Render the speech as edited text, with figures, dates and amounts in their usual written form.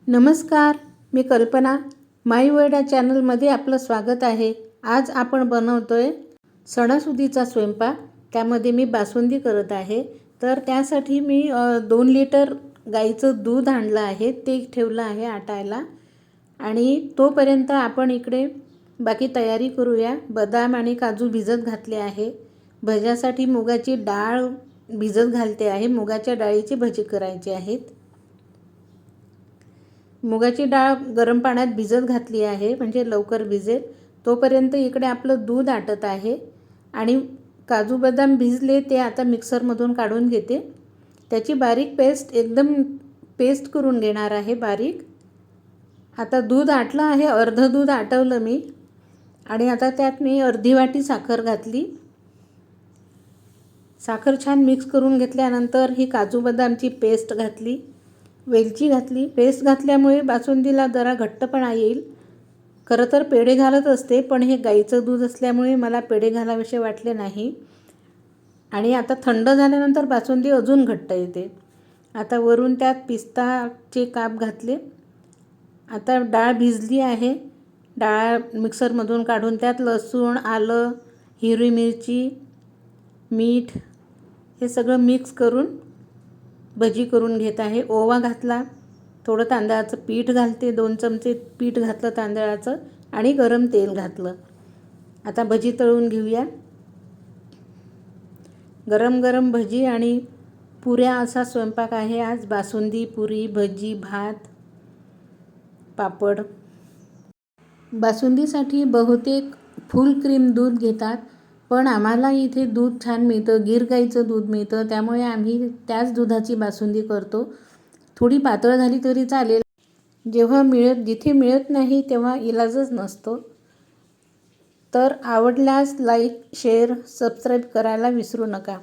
नमस्कार, मी कल्पना. माय वर्ल्ड या चॅनलमध्ये आपलं स्वागत आहे. आज आपण बनवतोय सणासुदीचा स्वयंपाक. त्यामध्ये मी बासुंदी करत आहे. तर त्यासाठी मी 2 लिटर गाईचं दूध आणलं आहे, ते ठेवलं आहे आटायला. आणि तोपर्यंत आपण इकडे बाकी तयारी करूया. बदाम आणि काजू भिजत घातले आहे. भज्यासाठी मुगाची डाळ भिजत घालते आहे. मुगाच्या डाळीची भजी करायची आहेत. मुगाची डाळ गरम पाण्यात भिजत घातली आहे, म्हणजे लवकर भिजेल. तोपर्यंत इकडे आपलं दूध आटत आहे आणि काजू बदाम भिजले ते आता मिक्सरमधून काढून घेते. त्याची बारीक पेस्ट एकदम पेस्ट करून घेणार आहे बारीक. आता दूध आटलं आहे, अर्धं दूध आटवलं मी आणि आता त्यात मी अर्धी वाटी साखर घातली. साखर छान मिक्स करून घेतल्यानंतर ही काजू बदामची पेस्ट घातली, वेलची घातली. पेस्ट घातल्यामुळे बासुंदीला जरा घट्टपणा येईल. खरं तर पेढे घालत असते, पण हे गाईचं दूध असल्यामुळे मला पेढे घालावेसे वाटले नाही. आणि आता थंड झाल्यानंतर बासुंदी अजून घट्ट येते. आता वरून त्यात पिस्ताचे काप घातले. आता डाळ भिजली आहे. डाळ मिक्सरमधून काढून त्यात लसूण, आलं, हिरवी मिरची, मीठ हे सगळं मिक्स करून भजी करून घेत आहे. ओवा घातला, थोडं तांदळाचं पीठ घालते, 2 चमचे पीठ घातलं तांदळाचं आणि गरम तेल घातलं. आता भजी तळून घेऊया. गरम गरम भजी आणि पुऱ्या असा स्वयंपाक आहे आज. बासुंदी, पुरी, भजी, भात, पापड. बासुंदीसाठी बहुतेक फुल क्रीम दूध घेतात, पण आम्हाला इथे दूध छान मिळतं, गीर गाईचं दूध मिळतं, त्यामुळे आम्ही त्याच दुधाची बासुंदी करतो. थोडी पातळ झाली तरी चालेल. जिथे मिळत नाही तेव्हा इलाजच नसतो. तर आवडल्यास लाईक, शेअर, सबस्क्राईब करायला विसरू नका.